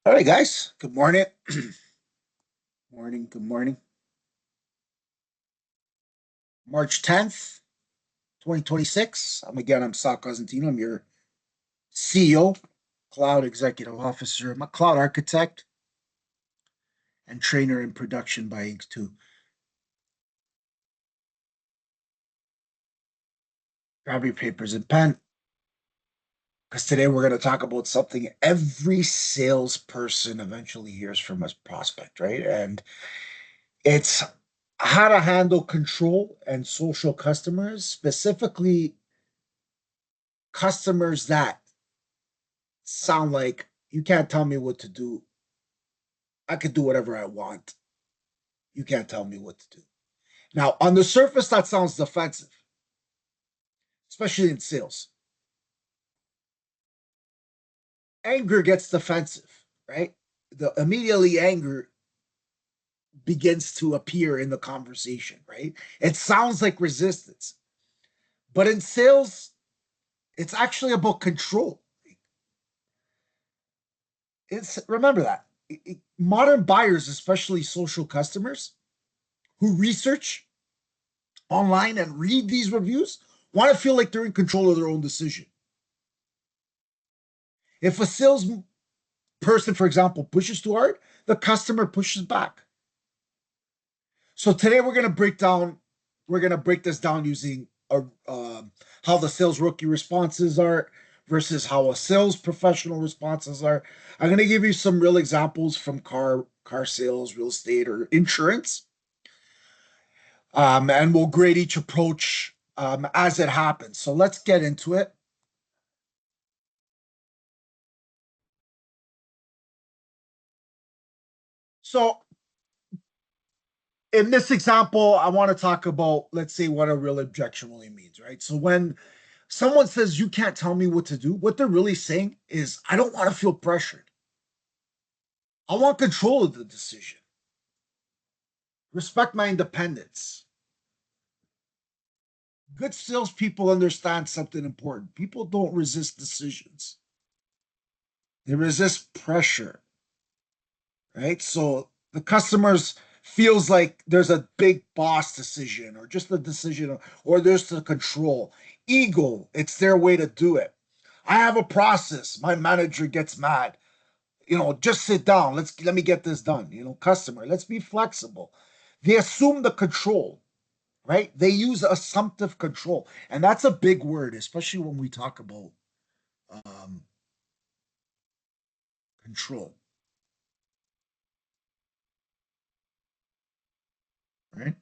All right, guys. Good morning. Good morning. March 10th, 2026. I'm Sal Cosentino. I'm your CEO, Cloud Executive Officer. I'm a cloud architect and trainer in production by Inc. 2. Grab your papers and pen because today we're going to talk about something every salesperson eventually hears from a prospect, right? And it's how to handle control and social customers, specifically customers that sound like you can't tell me what to do. I could do whatever I want. You can't tell me what to do. Now, on the surface, that sounds defensive, especially in sales. Anger gets defensive, right? The immediately anger begins to appear in the conversation, right? It sounds like resistance. But in sales, it's actually about control. It's remember that. Modern buyers, especially social customers who research online and read these reviews, want to feel like they're in control of their own decision. If a salesperson, for example, pushes too hard, the customer pushes back. So today we're gonna break this down using how the sales rookie responses are versus how a sales professional responses are. I'm gonna give you some real examples from car sales, real estate, or insurance, and we'll grade each approach as it happens. So let's get into it. So in this example, I want to talk about, let's say, what a real objection really means, right? So when someone says you can't tell me what to do, what they're really saying is, I don't want to feel pressured. I want control of the decision. Respect my independence. Good salespeople understand something important. People don't resist decisions, they resist pressure, right? So the customers feels like there's a big boss decision or just a decision or there's the control. Ego, it's their way to do it. I have a process. My manager gets mad. Just sit down. Let me get this done. Customer, let's be flexible. They assume the control, right? They use assumptive control. And that's a big word, especially when we talk about um, control, right?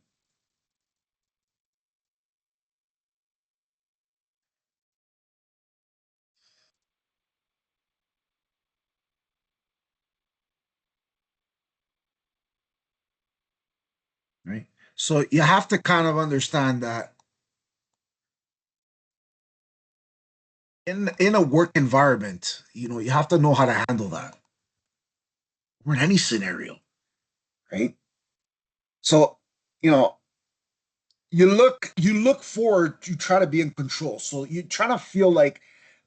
Right. So you have to kind of understand that in a work environment, you have to know how to handle that or in any scenario, right? So, you know, you look forward, you try to be in control. So you try to feel like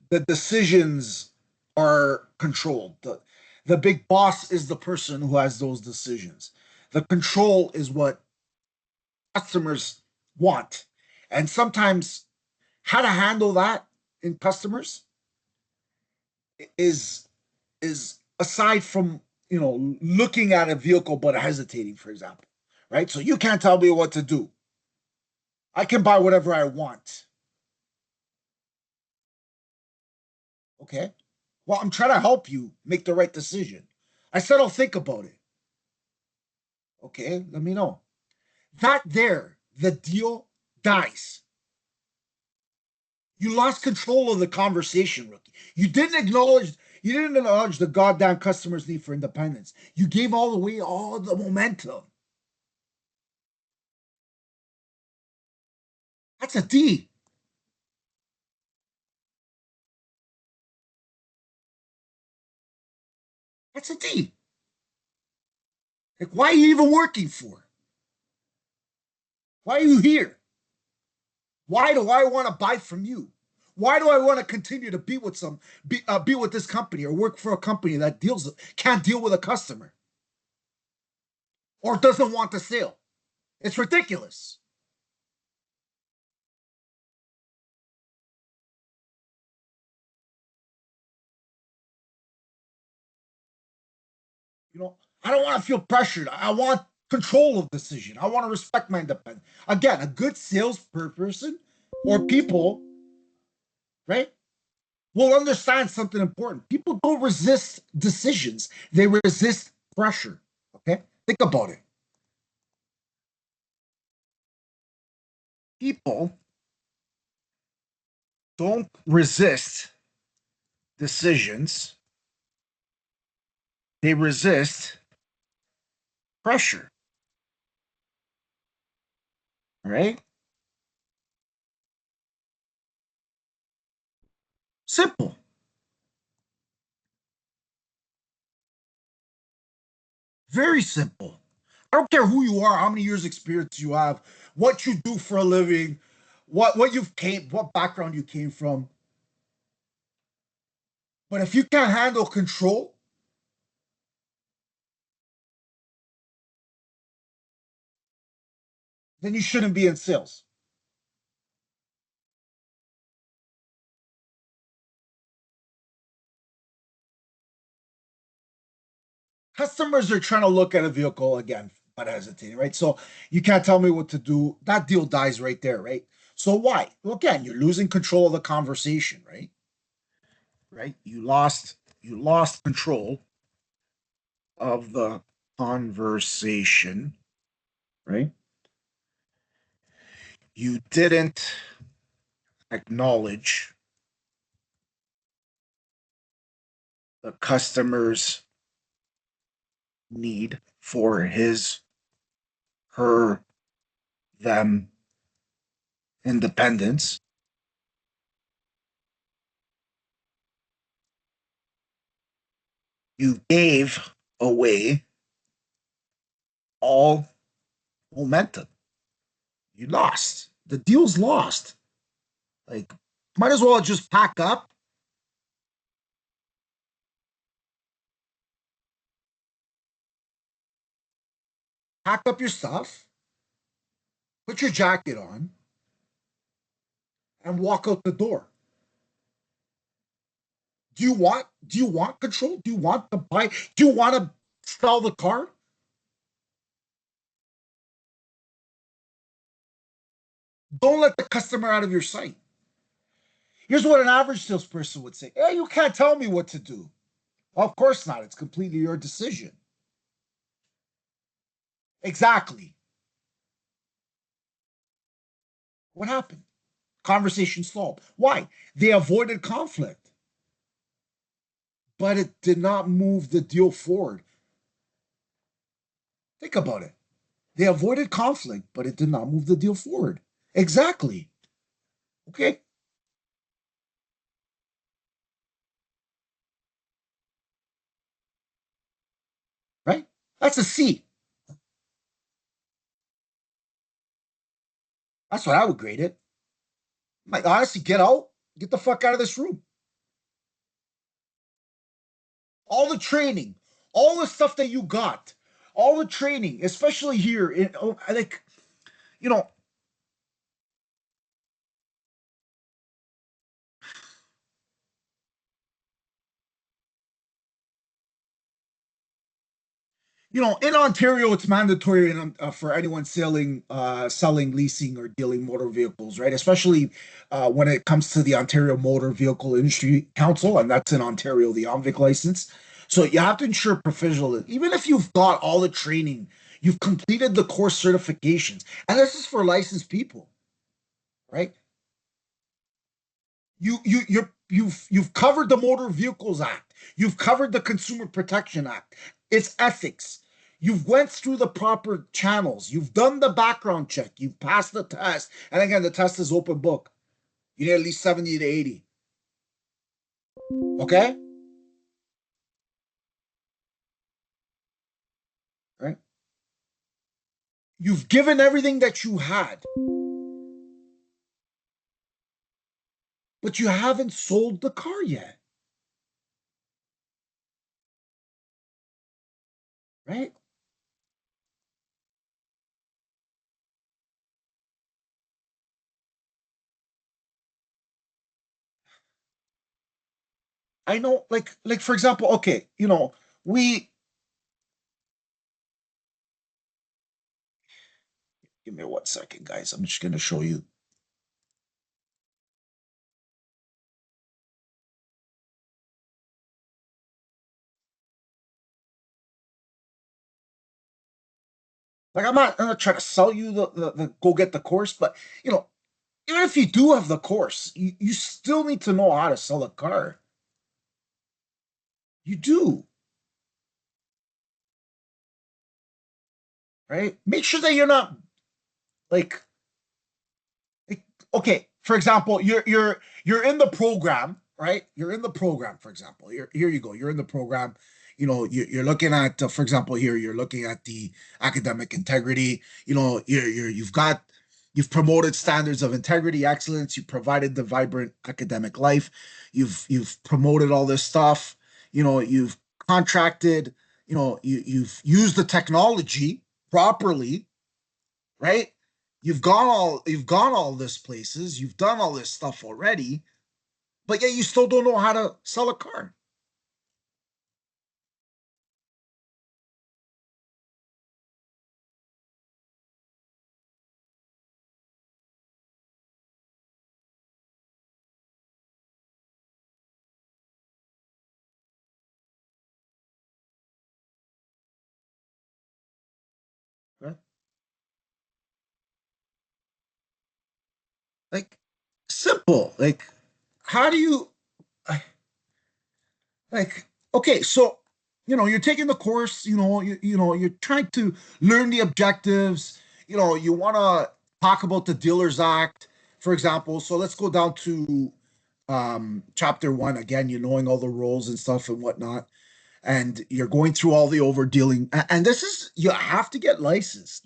the decisions are controlled. The big boss is the person who has those decisions. The control is what customers want. And sometimes how to handle that in customers is aside from looking at a vehicle but hesitating, for example, right? So you can't tell me what to do. I can buy whatever I want. Okay. Well, I'm trying to help you make the right decision. I said I'll think about it. Okay, let me know. That there, the deal dies. You lost control of the conversation, rookie. You didn't acknowledge the goddamn customer's need for independence. You gave all the momentum. That's a D. That's a D. Like, why are you even working for? Why are you here? Why do I want to buy from you? Why do I want to continue to be with this company or work for a company that deals can't deal with a customer or doesn't want the sale? It's ridiculous. You know, I don't want to feel pressured. I want control of decision. I want to respect my independence. Again, a good salesperson or people, right, will understand something important. People don't resist decisions, they resist pressure. Okay? Think about it. People don't resist decisions, they resist pressure. All right? Simple. Very simple. I don't care who you are, how many years experience you have, what you do for a living, what background you came from. But if you can't handle control, then you shouldn't be in sales. Customers are trying to look at a vehicle again, but hesitating, right? So you can't tell me what to do. That deal dies right there, right? So why? Well, again, you're losing control of the conversation, right? Right? You lost control of the conversation, right? You didn't acknowledge the customer's need for his, her, them independence. You gave away all momentum. You lost. The deal's lost. Like, might as well just pack up your stuff, put your jacket on, and walk out the door. Do you want control? Do you want to buy? Do you want to sell the car? Don't let the customer out of your sight. Here's what an average salesperson would say: "Hey, you can't tell me what to do." Of course not. It's completely your decision. Exactly. What happened? Conversation stalled. Why? They avoided conflict, but it did not move the deal forward. Think about it. They avoided conflict, but it did not move the deal forward. Exactly. Okay. Right? That's a C. That's what I would grade it. Like, honestly, get out. Get the fuck out of this room. All the training, all the stuff that you got, all the training, especially here in, like, you know, in Ontario, it's mandatory for anyone selling, leasing, or dealing motor vehicles, right? Especially when it comes to the Ontario Motor Vehicle Industry Council, and that's in Ontario, the OMVIC license. So you have to ensure provisional. Even if you've got all the training, you've completed the course certifications, and this is for licensed people, right? You've covered the Motor Vehicles Act. You've covered the Consumer Protection Act. It's ethics. You've went through the proper channels. You've done the background check. You've passed the test. And again, the test is open book. You need at least 70 to 80. Okay? Right? You've given everything that you had. but you haven't sold the car yet, right? I know, like for example, okay, we give me 1 second, guys. I'm just gonna show you. Like I'm not trying to sell you the go get the course, but you know, even if you do have the course, you still need to know how to sell a car. You do, right? Make sure that you're not like okay, for example, you're in the program, right? You're in the program, for example. Here you go. You're in the program. You're looking at, for example, here you're looking at the academic integrity. You've promoted standards of integrity, excellence. You provided the vibrant academic life. You've promoted all this stuff. You've contracted. You've used the technology properly, right? You've gone all this places, you've done all this stuff already, but yet you still don't know how to sell a car, right? Like simple. Like how do you like okay, so you're taking the course, you're trying to learn the objectives, you want to talk about the Dealers Act, for example. So let's go down to chapter 1 again, you're knowing all the rules and stuff and whatnot, and you're going through all the over dealing, and this is you have to get licensed,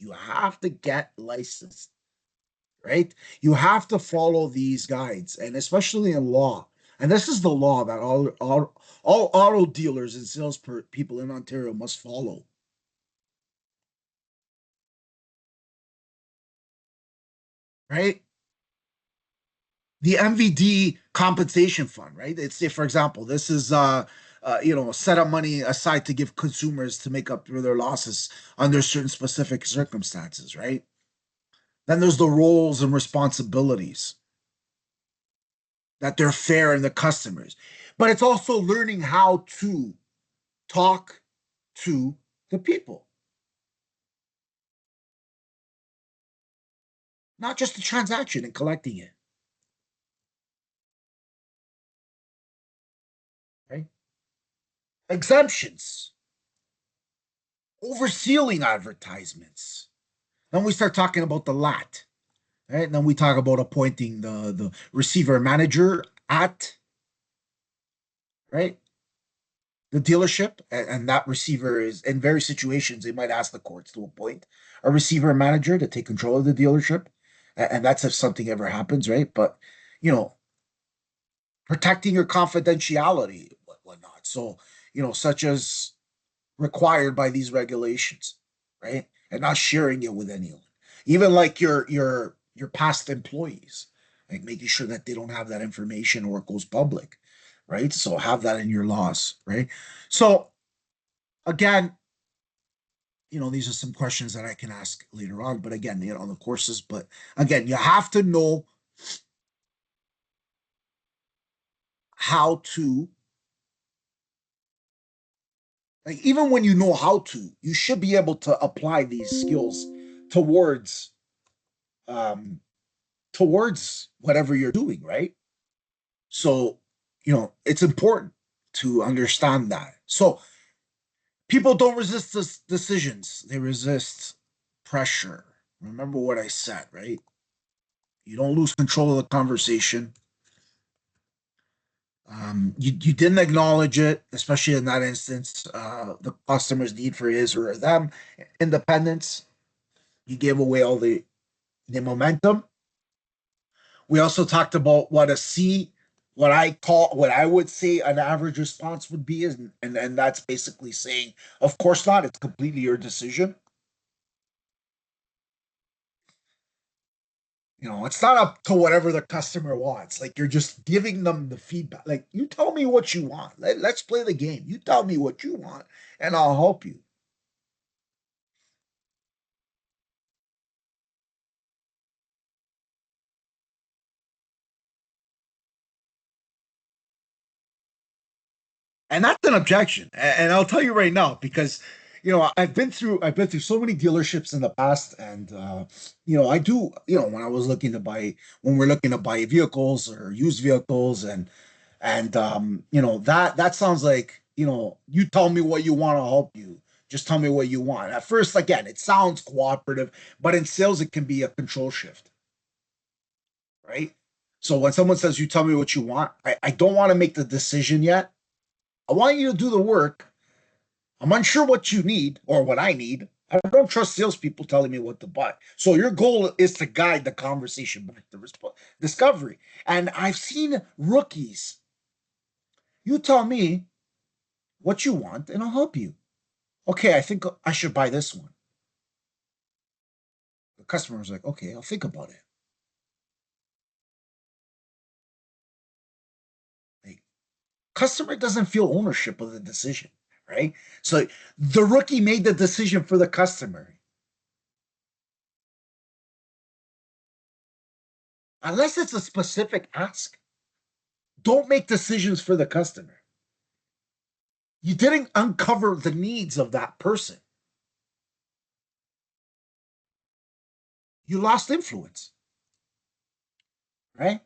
right? You have to follow these guides, and especially in law, and this is the law that all auto dealers and people in Ontario must follow, right? The MVD compensation fund, right? It's say, for example, this is set up money aside to give consumers to make up for their losses under certain specific circumstances, right? Then there's the roles and responsibilities, that they're fair in the customers. But it's also learning how to talk to the people, not just the transaction and collecting it, right? Exemptions, oversealing advertisements. Then we start talking about the LAT, right? And then we talk about appointing the receiver manager at, right, the dealership, and that receiver is in various situations they might ask the courts to appoint a receiver manager to take control of the dealership, and that's if something ever happens, right? But you know protecting your confidentiality, whatnot, so such as required by these regulations, right? And not sharing it with anyone, even like your past employees, like making sure that they don't have that information or it goes public, right? So have that in your laws, right? So again, these are some questions that I can ask later on, but again, on the courses, but again, you have to know how to, like, even when you know how to, you should be able to apply these skills towards um towards whatever you're doing, right? So, it's important to understand that. So people don't resist this decisions, they resist pressure. Remember what I said, right? You don't lose control of the conversation. You didn't acknowledge it, especially in that instance, the customer's need for his or them independence. You gave away all the momentum. We also talked about what a C what I would say an average response would be is, and that's basically saying, of course not, it's completely your decision. It's not up to whatever the customer wants. Like you're just giving them the feedback. Like you tell me what you want. Let's play the game. You tell me what you want, and I'll help you. And that's an objection. And I'll tell you right now, because I've been through so many dealerships in the past, and I do, when we're looking to buy vehicles or used vehicles, and that sounds like, you tell me what you want, to help you. Just tell me what you want. At first, again, it sounds cooperative, but in sales it can be a control shift, right? So when someone says, you tell me what you want, I don't want to make the decision yet. I want you to do the work. I'm unsure what you need or what I need. I don't trust salespeople telling me what to buy. So your goal is to guide the conversation back to discovery. And I've seen rookies. You tell me what you want, and I'll help you. Okay, I think I should buy this one. The customer was like, okay, I'll think about it. The customer doesn't feel ownership of the decision, right? So the rookie made the decision for the customer. Unless it's a specific ask, don't make decisions for the customer. You didn't uncover the needs of that person. You lost influence, right?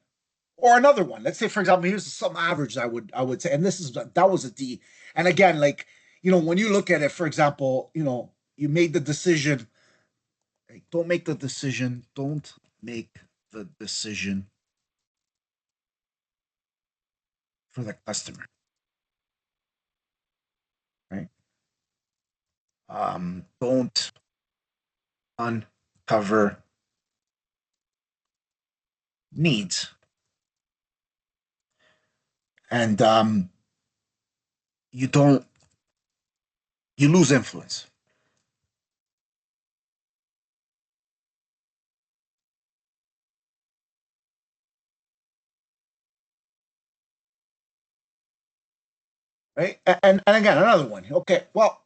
Or another one. Let's say, for example, here's some average I would say, and that was a D. And again, like, when you look at it, for example, you made the decision. Like, don't make the decision. Don't make the decision for the customer, right? Don't uncover needs, and you don't you lose influence. Right? And again, another one. Okay, well,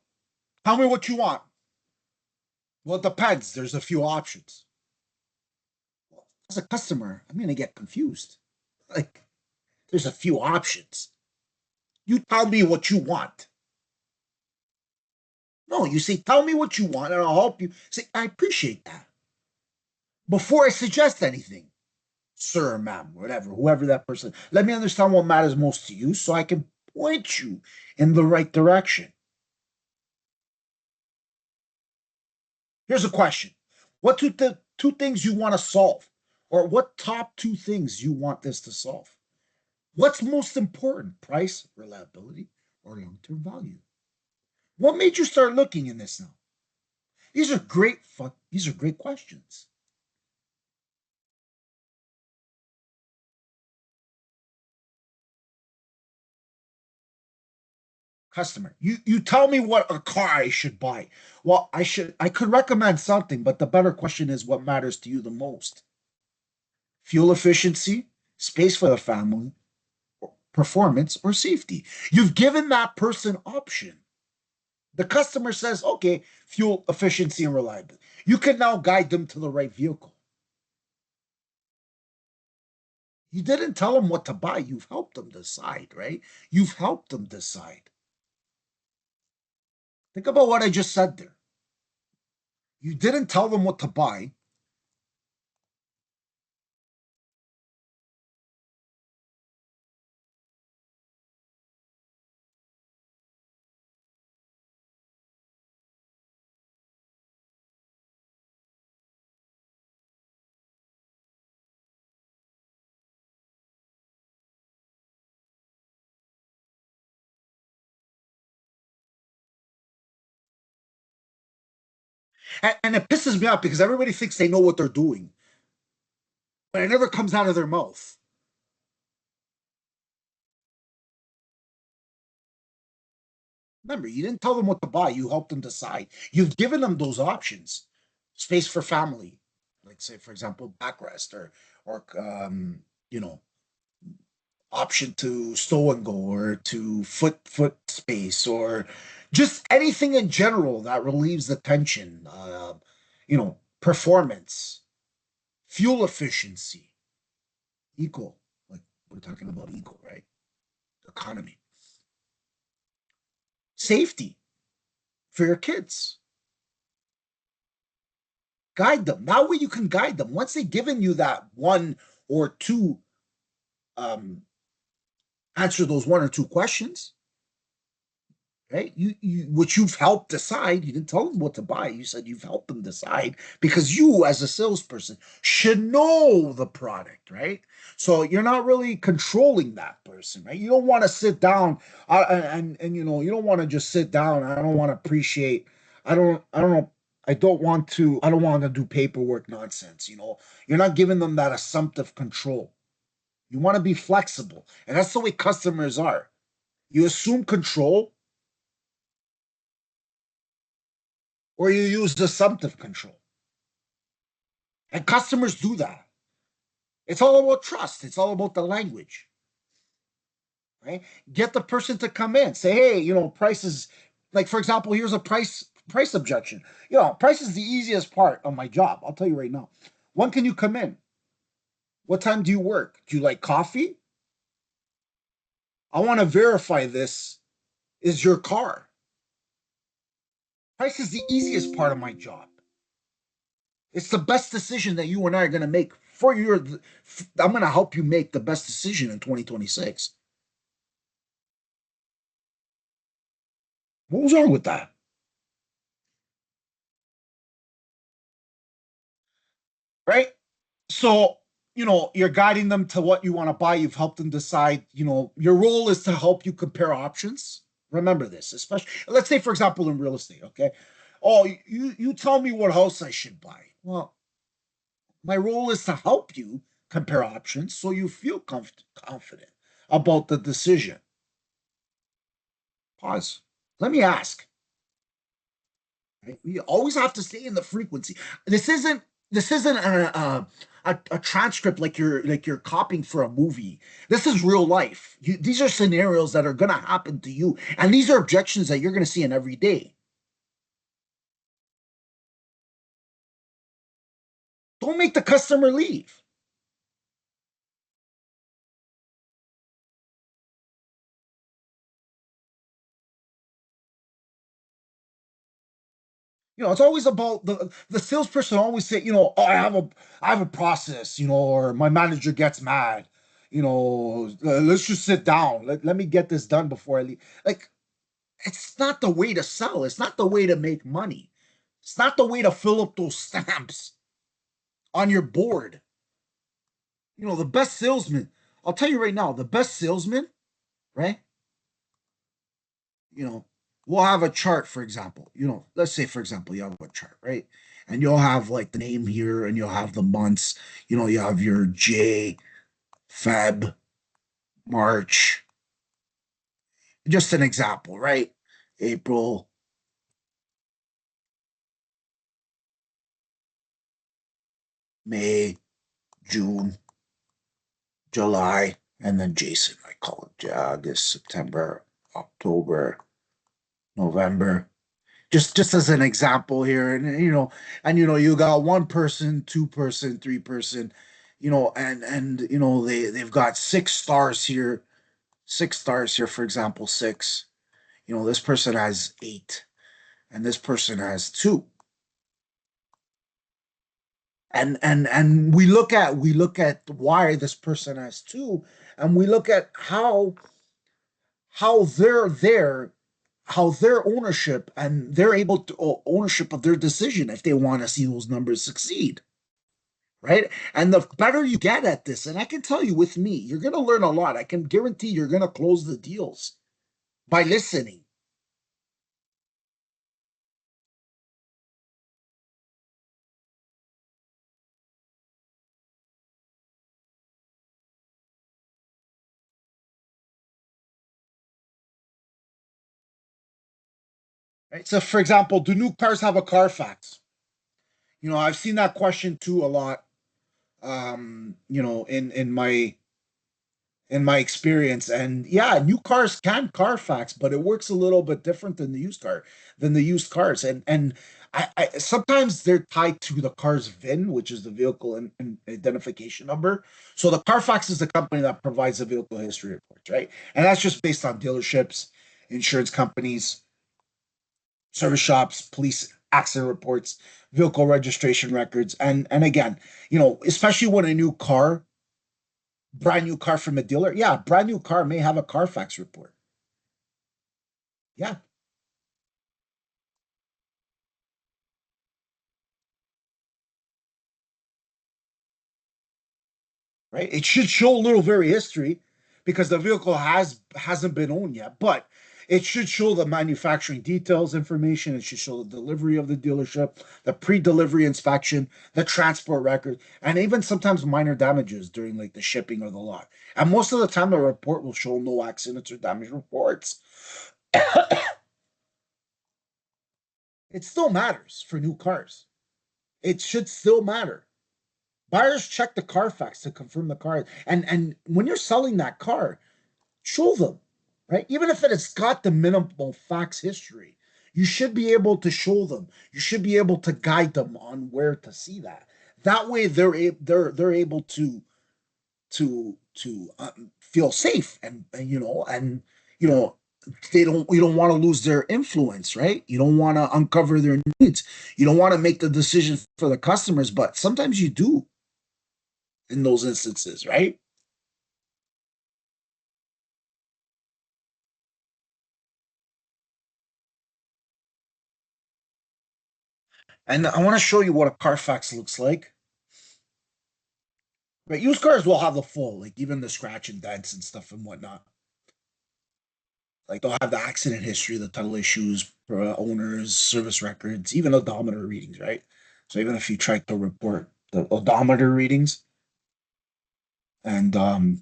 tell me what you want. Well, it depends. There's a few options. Well, as a customer, I'm gonna get confused. Like, there's a few options. You tell me what you want. No, you say, tell me what you want, and I'll help you. Say, I appreciate that. Before I suggest anything, sir, ma'am, whatever, whoever that person, let me understand what matters most to you so I can point you in the right direction. Here's a question. What two things you want to solve? Or what top two things you want this to solve? What's most important? Price, reliability, or long-term value? What made you start looking in this now? These are great questions. Customer, you tell me what a car I should buy. Well, I could recommend something, but the better question is what matters to you the most. Fuel efficiency, space for the family, performance, or safety. You've given that person option. The customer says, okay, fuel efficiency and reliability. You can now guide them to the right vehicle. You didn't tell them what to buy. You've helped them decide, right? You've helped them decide. Think about what I just said there. You didn't tell them what to buy. And it pisses me off because everybody thinks they know what they're doing, but it never comes out of their mouth. Remember, you didn't tell them what to buy. You helped them decide. You've given them those options. Space for family, like say, for example, backrest or you know, option to stow and go or to foot space or just anything in general that relieves the tension. Performance, fuel efficiency, equal. Like we're talking about equal, right? Economy, safety for your kids. Guide them. That way you can guide them. Once they've given you that one or two, um, answer those one or two questions, right? Which you've helped decide. You didn't tell them what to buy. You said you've helped them decide because you, as a salesperson, should know the product, right? So you're not really controlling that person, right? You don't want to sit down and you don't want to just sit down. I don't want to appreciate. I don't know. I don't want to do paperwork nonsense. You're not giving them that assumptive control. You want to be flexible, and that's the way customers are. You assume control or you use assumptive control. And customers do that. It's all about trust. It's all about the language, right? Get the person to come in, say, hey, prices. Like for example, here's a price objection. Price is the easiest part of my job. I'll tell you right now. When can you come in? What time do you work? Do you like coffee? I want to verify this is your car. Price is the easiest part of my job. It's the best decision that you and I are going to make for your. I'm going to help you make the best decision in 2026. What was wrong with that? Right? So, you're guiding them to what you want to buy. You've helped them decide. Your role is to help you compare options. Remember this, especially, let's say, for example, in real estate, okay? Oh, you tell me what house I should buy. Well, my role is to help you compare options so you feel confident about the decision. Pause. Let me ask. Right? We always have to stay in the frequency. This isn't a transcript like you're copying for a movie. This is real life. These are scenarios that are going to happen to you, and these are objections that you're going to see in every day. Don't make the customer leave. It's always about the salesperson always say, oh, I have a process, or my manager gets mad. Let's just sit down. Let me get this done before I leave. Like, it's not the way to sell. It's not the way to make money. It's not the way to fill up those stamps on your board. The best salesman, I'll tell you right now, the best salesman, right? You know, we'll have a chart, for example. Let's say, for example, you have a chart, right? And you'll have like the name here and you'll have the months. You have your J, Feb, March. Just an example, right? April, May, June, July, and then Jason. I call it August, September, October, November. Just as an example here, and you got one person, two person, three person, and they've got 6 stars here, 6 stars here, for example, six. This person has eight, and this person has two. And we look at why this person has two, and we look at how they're there, how their ownership and they're able to ownership of their decision if they want to see those numbers succeed, right? And the better you get at this, and I can tell you with me, you're going to learn a lot. I can guarantee you're going to close the deals by listening. Right? So, for example, do new cars have a Carfax? I've seen that question too a lot. In my experience, and yeah, new cars can Carfax, but it works a little bit different than the used cars, and I sometimes they're tied to the car's VIN, which is the vehicle identification number. So the Carfax is the company that provides the vehicle history reports, right? And that's just based on dealerships, insurance companies, service shops, police accident reports, vehicle registration records, and again, especially when a new car, brand new car from a dealer, yeah, brand new car may have a Carfax report. Yeah, right. It should show a little very history because the vehicle hasn't been owned yet, but it should show the manufacturing details information. It should show the delivery of the dealership, the pre-delivery inspection, the transport record, and even sometimes minor damages during like the shipping or the lot. And most of the time, the report will show no accidents or damage reports. It still matters for new cars. It should still matter. Buyers check the Carfax to confirm the car, and when you're selling that car, show them, right? Even if it has got the minimal facts history, you should be able to show them. You should be able to guide them on where to see that. That way, they're able to feel safe, and you know they don't you don't want to lose their influence, right? You don't want to uncover their needs. You don't want to make the decision for the customers, but sometimes you do in those instances, right? And I want to show you what a Carfax looks like. Right, used cars will have the full, like even the scratch and dents and stuff and whatnot. Like they'll have the accident history, the title issues, owners, service records, even odometer readings, right? So even if you try to report the odometer readings, and but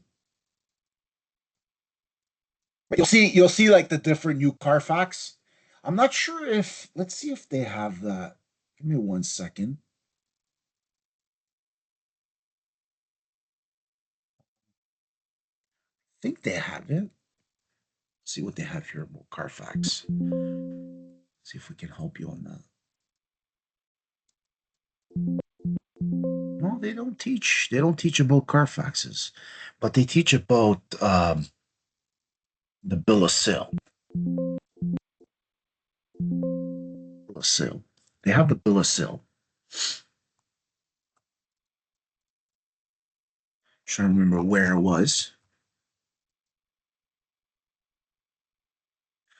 you'll see like the different new Carfax. I'm not sure if let's see if they have that. Give me 1 second. I think they have it. See what they have here about Carfax. See if we can help you on that. No, they don't teach. They don't teach about Carfaxes, but they teach about the bill of sale. Bill of sale. They have the bill of sale. Trying to remember where it was.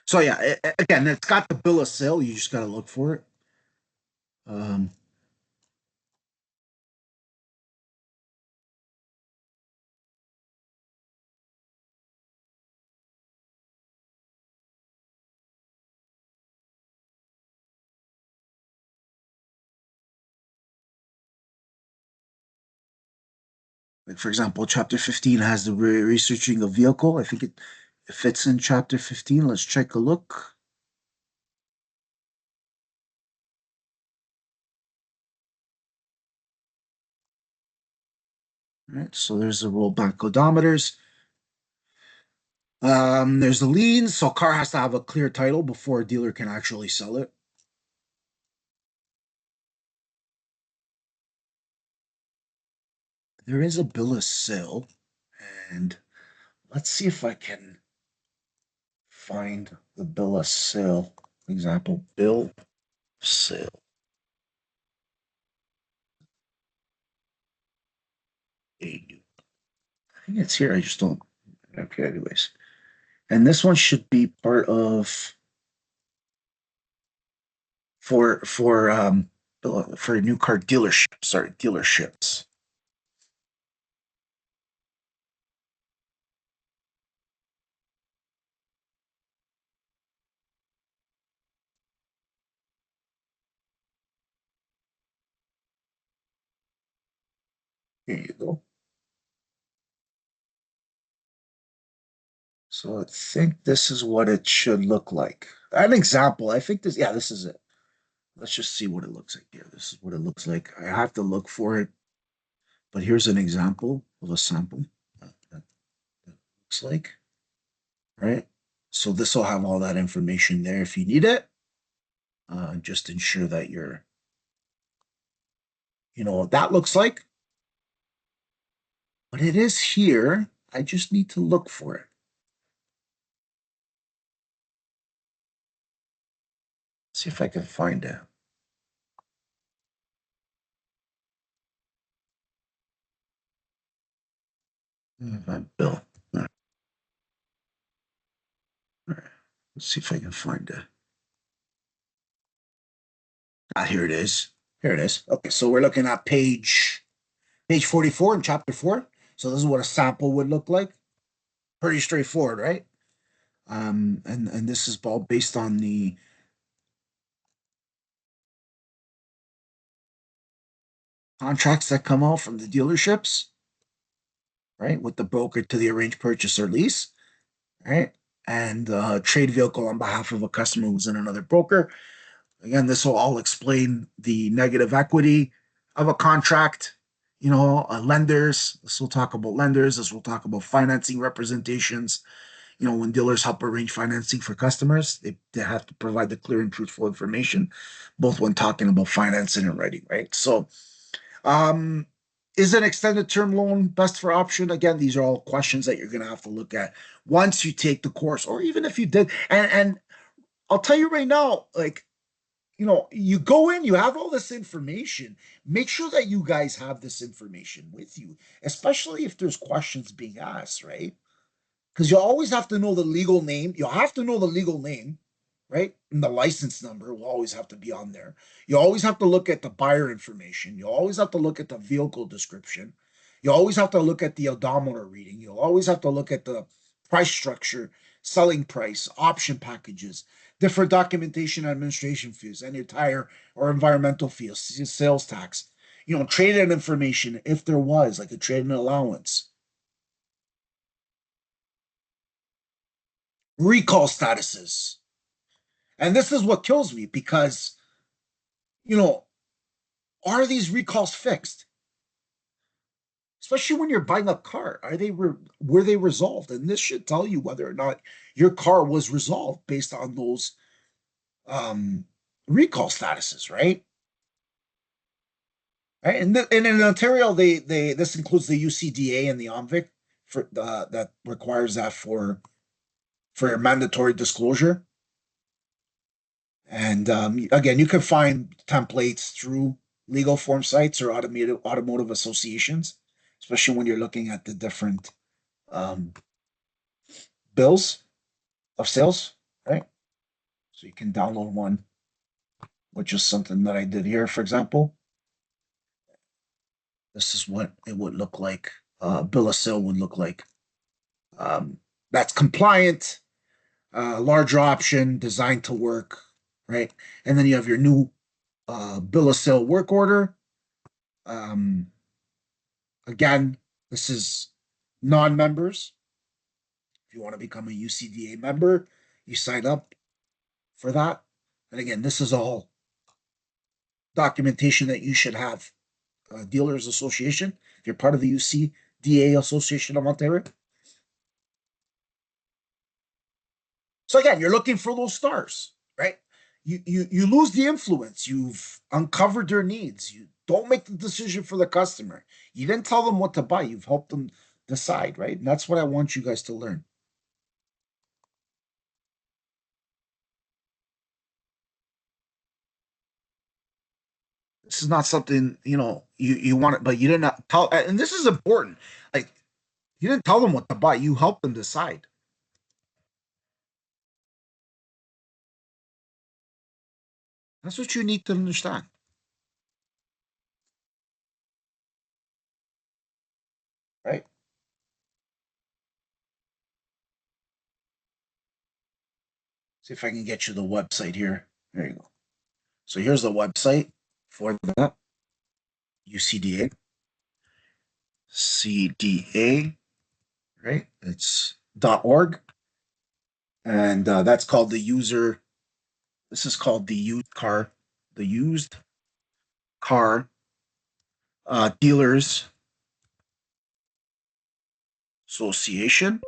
So yeah, again, it's got the bill of sale. You just got to look for it. Um, like for example, chapter 15 has the researching a vehicle. I think it fits in chapter 15. Let's check a look. All right, so there's the rollback odometers. There's the liens. So car has to have a clear title before a dealer can actually sell it. There is a bill of sale, and let's see if I can find the bill of sale. For example, bill of sale. I think it's here. I just don't. Okay, anyways. And this one should be part of for new car dealerships. Sorry, dealerships. Here you go. So I think this is what it should look like. An example. I think this, yeah, this is it. Let's just see what it looks like here. This is what it looks like. I have to look for it, but here's an example of a sample. That looks like, right? So this will have all that information there if you need it. Just ensure that you know what that looks like. But it is here. I just need to look for it. See if I can find it. Bill. All right. Let's see if I can find it. Ah, here it is. Here it is. Okay, so we're looking at page 44 in chapter 4. So this is what a sample would look like. Pretty straightforward, right? And this is all based on the contracts that come out from the dealerships, right? With the broker to the arranged purchase or lease, right? And trade vehicle on behalf of a customer who's in another broker. Again, this will all explain the negative equity of a contract. You know, lenders. This will talk about lenders. This will talk about financing representations. You know, when dealers help arrange financing for customers, they have to provide the clear and truthful information, both when talking about financing and writing, right? So, um, is an extended term loan best for option? Again, these are all questions that you're going to have to look at once you take the course, or even if you did. And I'll tell you right now, like, you know, you go in, you have all this information. Make sure that you guys have this information with you, especially if there's questions being asked, right? Because you always have to know the legal name. You'll have to know the legal name, right? And the license number will always have to be on there. You always have to look at the buyer information. You always have to look at the vehicle description. You always have to look at the odometer reading. You'll always have to look at the price structure, selling price, option packages, different documentation and administration fees, any tire or environmental fees, sales tax, you know, trade-in information if there was, like a trade-in allowance, recall statuses. And this is what kills me because, you know, are these recalls fixed? Especially when you're buying a car, were they resolved? And this should tell you whether or not your car was resolved based on those um, recall statuses, right? Right? And in Ontario, they this includes the UCDA and the OMVIC for that requires that for mandatory disclosure. And again, you can find templates through legal form sites or automotive associations, especially when you're looking at the different um, bills of sales, right? So you can download one, which is something that I did here, for example. This is what it would look like. Bill of sale would look like. Um, that's compliant, larger option, designed to work, right? And then you have your new bill of sale work order. Um, Again, this is non-members. If you want to become a UCDA member, you sign up for that. And again, this is all documentation that you should have. Dealers Association, if you're part of the UCDA Association of Ontario. So again, you're looking for those stars, right? You lose the influence. You've uncovered their needs. You don't make the decision for the customer. You didn't tell them what to buy. You've helped them decide, right? And that's what I want you guys to learn. This is not something you want it, but you didn't tell. And this is important. Like you didn't tell them what to buy. You helped them decide. That's what you need to understand, right? See if I can get you the website here. There you go. So here's the website for that UCDA, CDA, right? It's .org. and that's called the user. This is called the used car dealers association,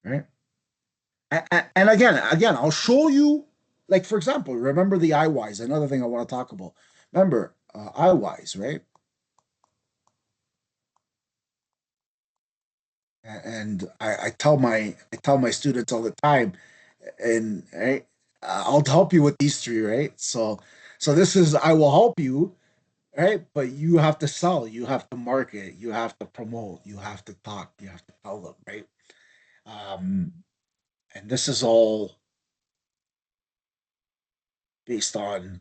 right? And again, I'll show you. Like for example, remember the iWise. Another thing I want to talk about. Remember iWise, right? And I tell my students all the time, and right, I'll help you with these three, right? So this is I will help you, right? But you have to sell, you have to market, you have to promote, you have to talk, you have to tell them, right? Um, and this is all based on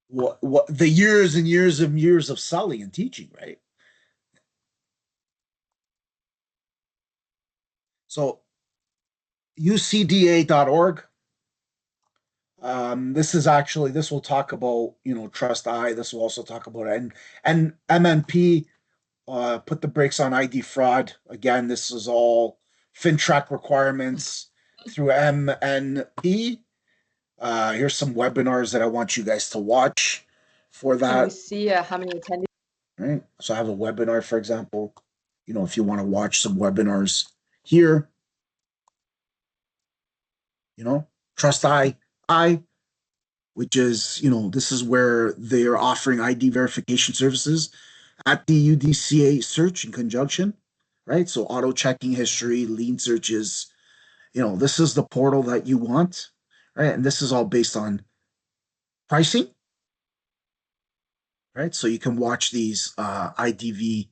what the years and years and years of selling and teaching, right? So ucda.org. This will talk about trust I. This will also talk about and MNP. Put the brakes on ID fraud. Again, this is all FinTrack requirements through MNP. Here's some webinars that I want you guys to watch for Can we that. see how many attendees? Right. So I have a webinar, for example. If you want to watch some webinars here, Trust I, which is, this is where they are offering ID verification services at the UDCA search in conjunction, right? So auto checking history, lean searches, this is the portal that you want, right? And this is all based on pricing, right? So you can watch these IDV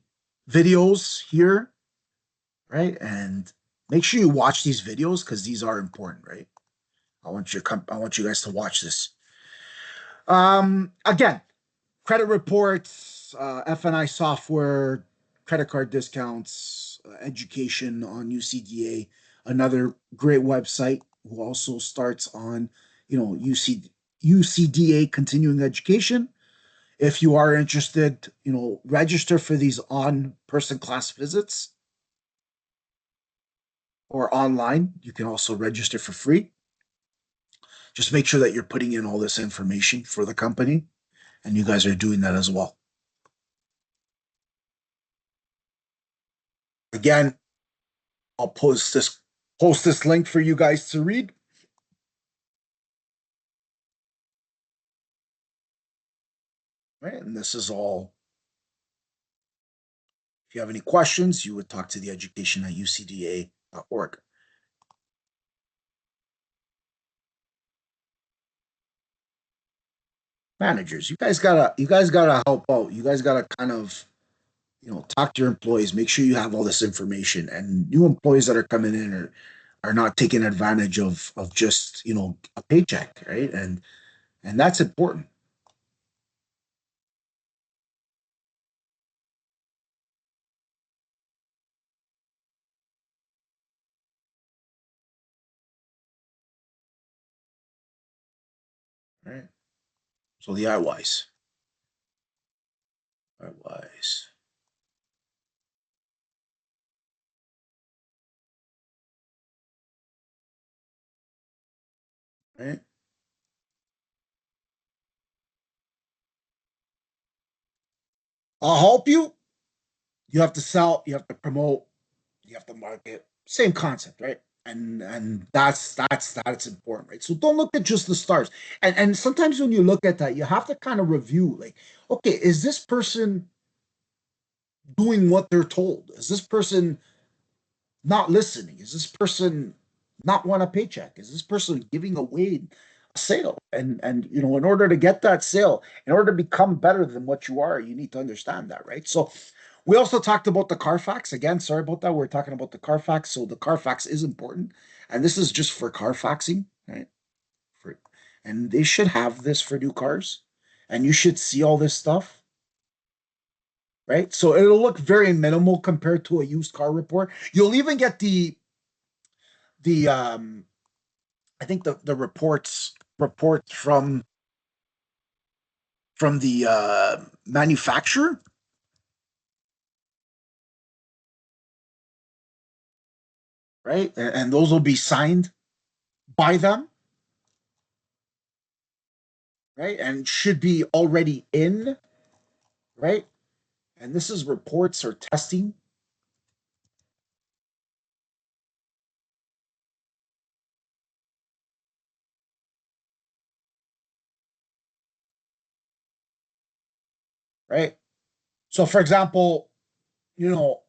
videos here, right? And make sure you watch these videos because these are important, right? I want you guys to watch this. Again, credit reports, F&I software, credit card discounts, education on UCDA, another great website who also starts on, UCDA continuing education. If you are interested, register for these on-person class visits or online. You can also register for free. Just make sure that you're putting in all this information for the company, and you guys are doing that as well. Again, I'll post this link for you guys to read. Right, and this is all. If you have any questions, you would talk to the education at ucda.org. Managers, you guys gotta help out. You guys gotta kind of talk to your employees, make sure you have all this information, and new employees that are coming in are not taking advantage of just a paycheck, right? And that's important, right? So the iWise, right? I'll help you. You have to sell, you have to promote, you have to market. Same concept, right? And that's important, right? So don't look at just the stars. And sometimes when you look at that, you have to kind of review, like, okay, is this person doing what they're told? Is this person not listening? Is this person not want a paycheck? Is this person giving away a sale? And in order to get that sale, in order to become better than what you are, you need to understand that, right? So we also talked about the Carfax. Again, sorry about that. We're talking about the Carfax. So the Carfax is important. And this is just for Carfaxing, right? For, and they should have this for new cars. And you should see all this stuff, right? So it'll look very minimal compared to a used car report. You'll even get the I think the reports from from the manufacturer, right? And those will be signed by them, right? And should be already in, right? And this is reports or testing, right? So, for example, you know,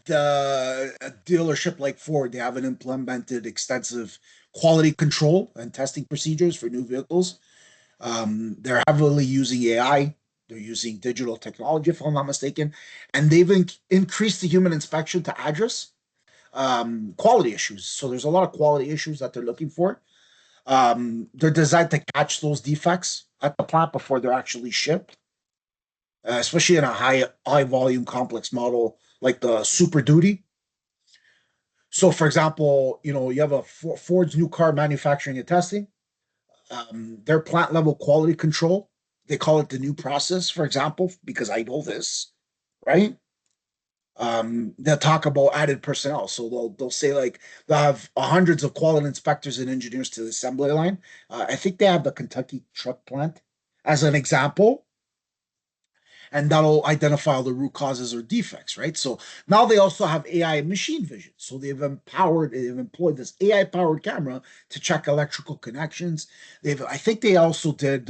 the a dealership like Ford, they haven't implemented extensive quality control and testing procedures for new vehicles. They're heavily using AI. They're using digital technology, if I'm not mistaken, and they've increased the human inspection to address quality issues. So there's a lot of quality issues that they're looking for. They're designed to catch those defects at the plant before they're actually shipped, especially in a high volume complex model like the Super Duty. So, for example, you have a Ford's new car manufacturing and testing, their plant level quality control. They call it the new process, for example, because I know this, right? They'll talk about added personnel. So they'll say like they'll have hundreds of quality inspectors and engineers to the assembly line. I think they have the Kentucky truck plant as an example, and that'll identify all the root causes or defects, right? So now they also have AI and machine vision. So they've employed this AI powered camera to check electrical connections. I think they also did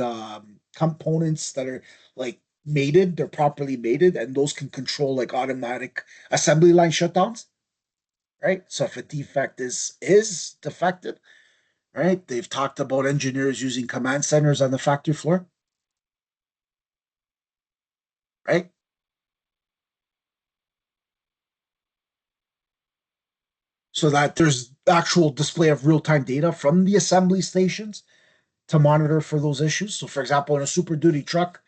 components that are like mated, they're properly mated, and those can control like automatic assembly line shutdowns, right? So if a defect is defected, right? They've talked about engineers using command centers on the factory floor, right? So that there's actual display of real-time data from the assembly stations to monitor for those issues. So, for example, in a Super Duty truck,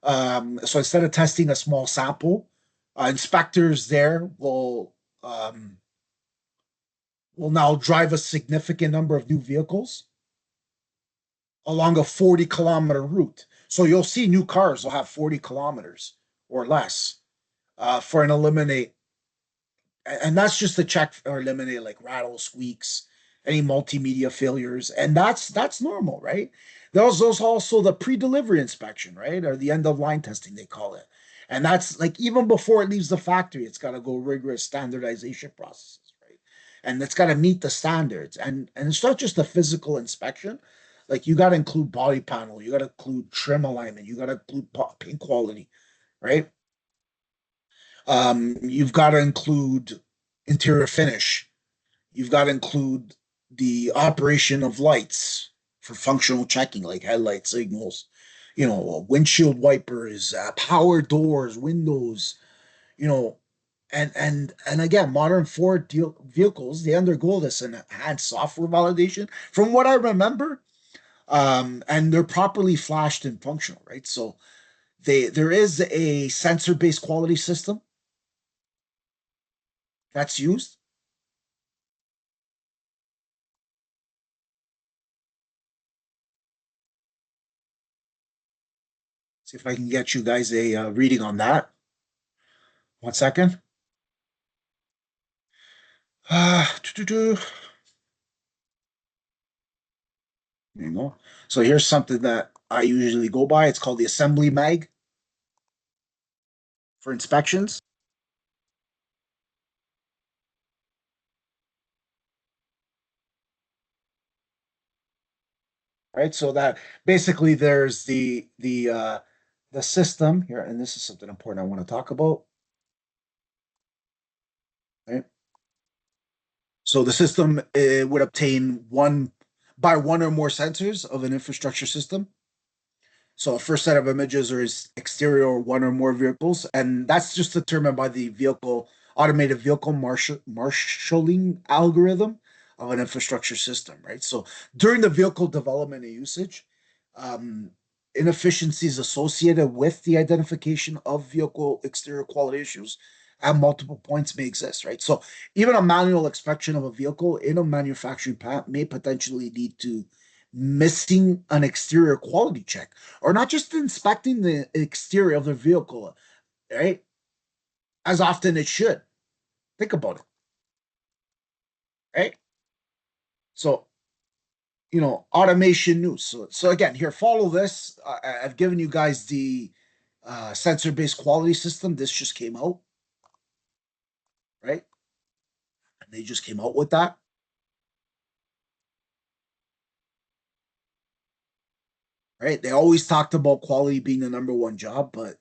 so instead of testing a small sample, inspectors there will now drive a significant number of new vehicles along a 40-kilometer route. So you'll see new cars will have 40 kilometers or less for an eliminate and that's just to check or eliminate like rattle squeaks, any multimedia failures, and that's normal, right? Those also the pre-delivery inspection, right, or the end of line testing they call it, and that's like even before it leaves the factory, it's got to go rigorous standardization processes, right, and it's got to meet the standards, and it's not just the physical inspection. Like you got to include body panel, you got to include trim alignment, you got to include paint quality, right? You've got to include interior finish. You've got to include the operation of lights for functional checking, like headlight signals, windshield wipers, power doors, windows, you know, and again, modern Ford vehicles they undergo this enhanced software validation. From what I remember, and they're properly flashed and functional, right? So there is a sensor-based quality system that's used. See if I can get you guys a reading on that. 1 second. There you go. So here's something that I usually go by. It's called the assembly mag for inspections, right? So that basically there's the system here, and this is something important I want to talk about, right? So the system would obtain one or more sensors of an infrastructure system. So a first set of images or is exterior or one or more vehicles, and that's just determined by the vehicle automated vehicle marshalling algorithm of an infrastructure system, right? So during the vehicle development and usage, um, inefficiencies associated with the identification of vehicle exterior quality issues at multiple points may exist, right? So even a manual inspection of a vehicle in a manufacturing plant may potentially lead to missing an exterior quality check or not just inspecting the exterior of the vehicle, right? As often it should. Think about it, right? So, automation news. So again, here, follow this. I've given you guys the sensor-based quality system. This just came out, right? And they just came out with that, right? They always talked about quality being the number one job, but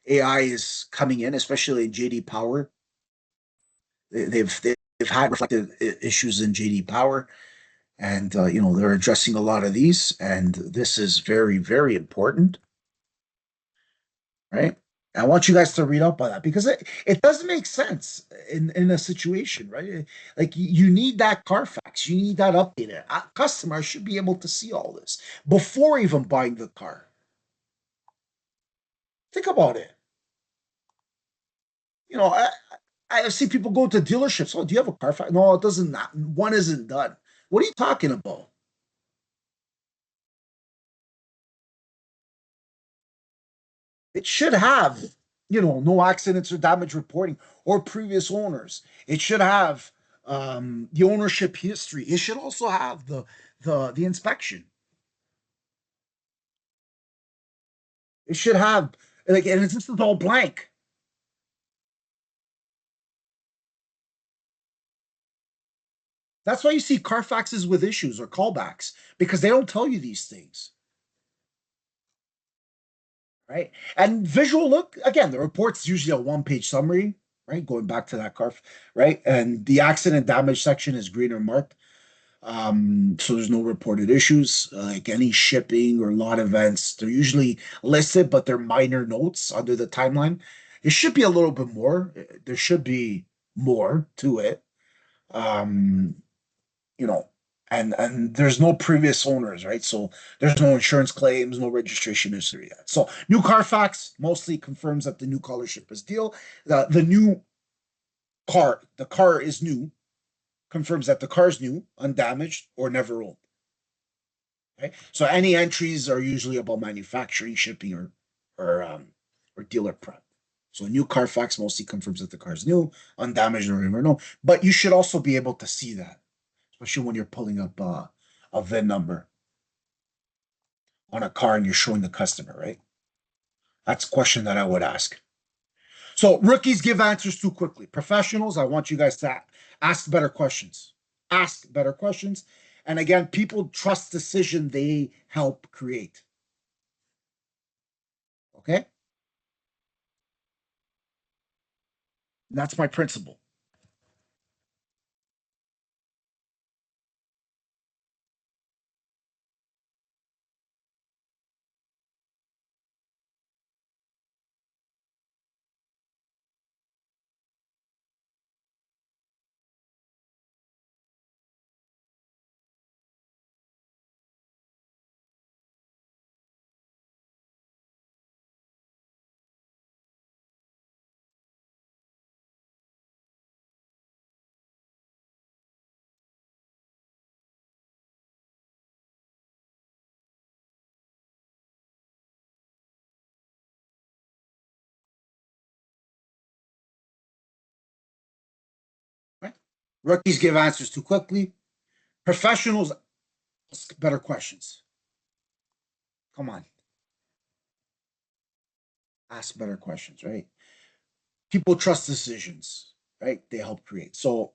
AI is coming in, especially in JD Power. They've had reflected issues in JD Power, and they're addressing a lot of these, and this is very, very important, right? I want you guys to read up on that because it does make sense in a situation, right? Like you need that Carfax, you need that updated. A customer should be able to see all this before even buying the car. Think about it. You know, I see people go to dealerships. Oh, do you have a Carfax? No, it doesn't. One isn't done. What are you talking about? It should have, no accidents or damage reporting or previous owners. It should have the ownership history. It should also have the inspection. It should have like, and it's just all blank. That's why you see Carfaxes with issues or callbacks because they don't tell you these things, right? And visual look again, the report's usually a one-page summary, right? Going back to that car, right? And the accident damage section is green or marked. So there's no reported issues, like any shipping or lot events. They're usually listed, but they're minor notes under the timeline. It should be a little bit more. There should be more to it. Um, you know, and there's no previous owners, right? So there's no insurance claims, no registration history yet. So new Carfax mostly confirms that the new colorship is deal. The new the car is new, confirms that the car is new, undamaged, or never owned. Okay, so any entries are usually about manufacturing, shipping, or dealer prep. So a new Carfax mostly confirms that the car is new, undamaged, or never known. But you should also be able to see that, especially when you're pulling up a VIN number on a car and you're showing the customer, right? That's a question that I would ask. So rookies give answers too quickly. Professionals, I want you guys to ask better questions. Ask better questions. And again, people trust decision they help create. Okay? And that's my principle. Right? Rookies give answers too quickly. Professionals ask better questions. Come on, ask better questions, right? People trust decisions, right? They help create. So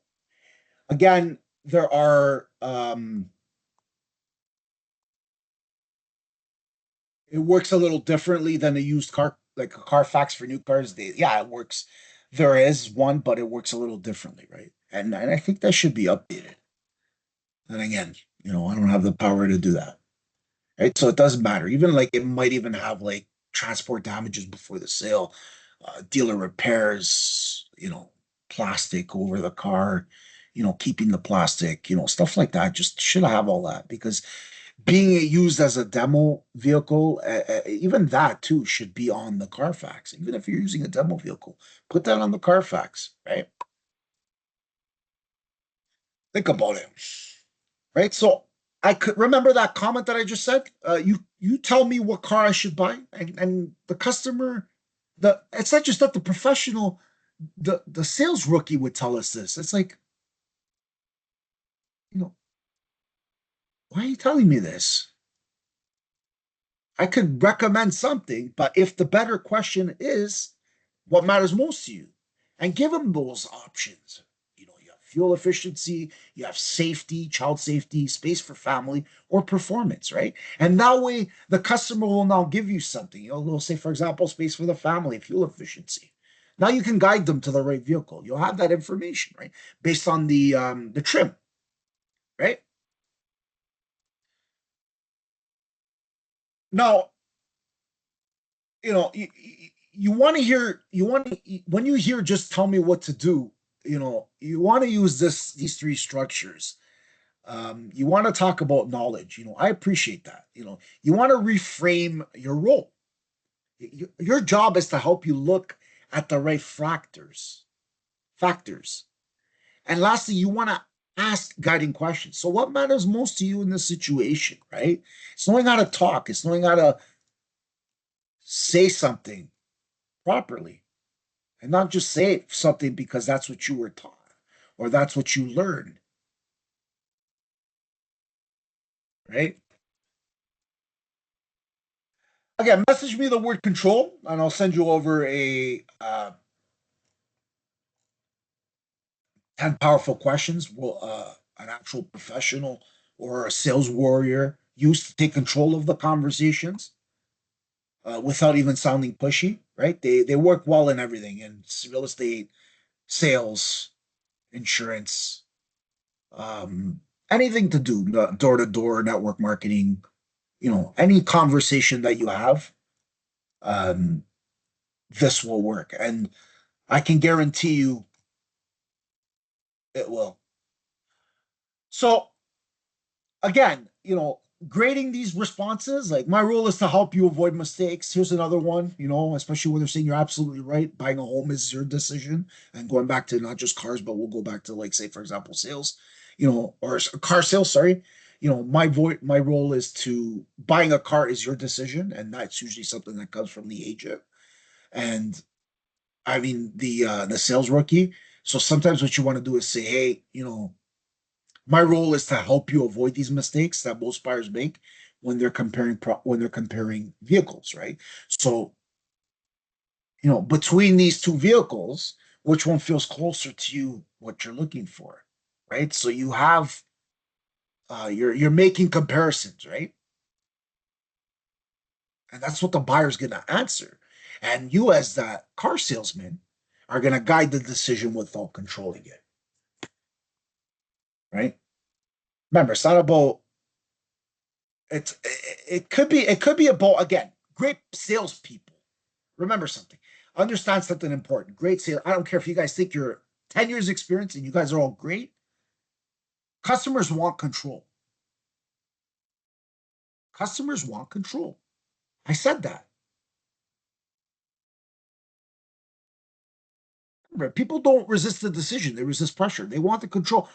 again, there are it works a little differently than a used car, like a Carfax for new cars. Yeah, it works. There is one, but it works a little differently, right? And I think that should be updated. And again, I don't have the power to do that, right? So it doesn't matter. Even like it might even have like transport damages before the sale, dealer repairs, plastic over the car, keeping the plastic, stuff like that. Just should have all that because being used as a demo vehicle, even that too should be on the Carfax. Even if you're using a demo vehicle, put that on the Carfax, right? Think about it, right? So, I could remember that comment that I just said. You tell me what car I should buy, and the customer, the it's not just that the professional, the sales rookie would tell us this. It's like, you know, why are you telling me this? I could recommend something, but if the better question is what matters most to you, and give them those options. You have fuel efficiency, you have safety, child safety, space for family, or performance, right? And that way, the customer will now give you something. They'll say, for example, space for the family, fuel efficiency. Now you can guide them to the right vehicle. You'll have that information, right, based on the trim, right? Now, you want to hear you want to when you hear just tell me what to do. You want to use these three structures. You want to talk about knowledge. I appreciate that. You want to reframe your role. Your job is to help you look at the right factors. And lastly, you want to ask guiding questions. So what matters most to you in this situation, right? It's knowing how to talk. It's knowing how to say something properly, and not just say something because that's what you were taught or that's what you learned, right? Again, message me the word control, and I'll send you over a 10 powerful questions. An actual professional or a sales warrior used to take control of the conversations without even sounding pushy, right? They work well in everything in real estate, sales, insurance, um, anything to do door to door network marketing. Any conversation that you have, um, this will work, and I can guarantee you it will. So again, grading these responses, like my role is to help you avoid mistakes. Here's another one, especially when they're saying you're absolutely right. Buying a home is your decision. And going back to not just cars, but we'll go back to, like, say, for example, sales, or car sales, sorry. My role is to buying a car is your decision. And that's usually something that comes from the agent. And I mean the sales rookie. So sometimes what you want to do is say, hey, my role is to help you avoid these mistakes that most buyers make when they're comparing vehicles, right? So, between these two vehicles, which one feels closer to you, what you're looking for, right? So you have you're making comparisons, right? And that's what the buyer's gonna answer. And you, as that car salesman, are gonna guide the decision without controlling it, right? Remember, it's not about it could be about, again, great salespeople. Remember something. Understand something important. Great sales. I don't care if you guys think you're 10 years experience and you guys are all great. Customers want control. Customers want control. I said that. Remember, people don't resist the decision. They resist pressure. They want the control.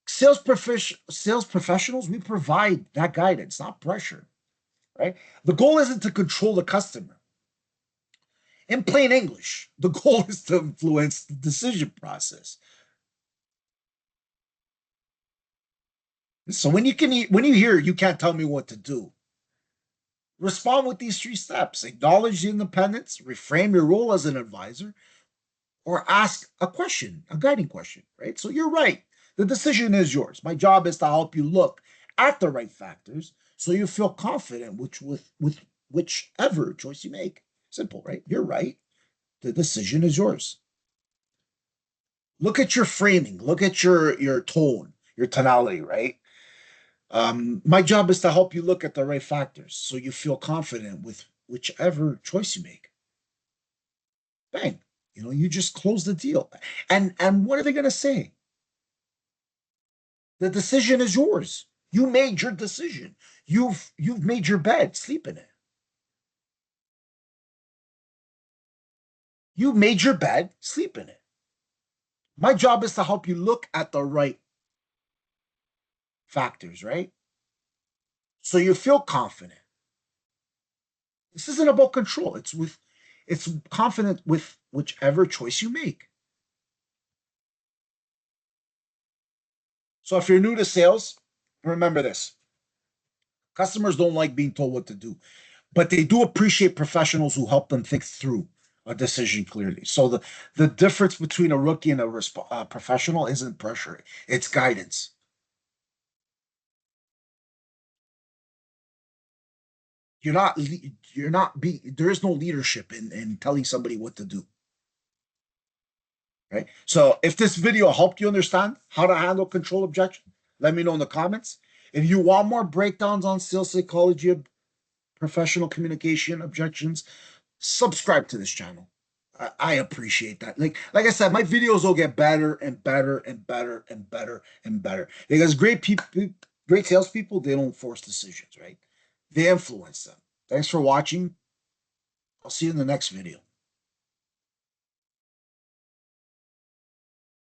Sales professionals, we provide that guidance, not pressure, right? The goal isn't to control the customer. In plain English, the goal is to influence the decision process. So when you hear you can't tell me what to do, respond with these three steps: acknowledge the independence, reframe your role as an advisor, or ask a question, a guiding question, right? So you're right. The decision is yours. My job is to help you look at the right factors so you feel confident with whichever choice you make. Simple, right? You're right. The decision is yours. Look at your framing, look at your tone, your tonality, right? My job is to help you look at the right factors so you feel confident with whichever choice you make. Bang. You just close the deal. And what are they going to say? The decision is yours. You made your decision. You've made your bed. Sleep in it. You made your bed. Sleep in it. My job is to help you look at the right factors, right? So you feel confident. This isn't about control. It's confident with whichever choice you make. So if you're new to sales, remember this. Customers don't like being told what to do, but they do appreciate professionals who help them think through a decision clearly. So the difference between a rookie and a professional isn't pressure; it's guidance. You're not be there is no leadership in telling somebody what to do, right? So if this video helped you understand how to handle control objection, let me know in the comments. If you want more breakdowns on sales psychology, professional communication objections, subscribe to this channel. I appreciate that. Like I said, my videos will get better and better and better and better and better because great people, great salespeople, they don't force decisions, right? They influence them. Thanks for watching. I'll see you in the next video.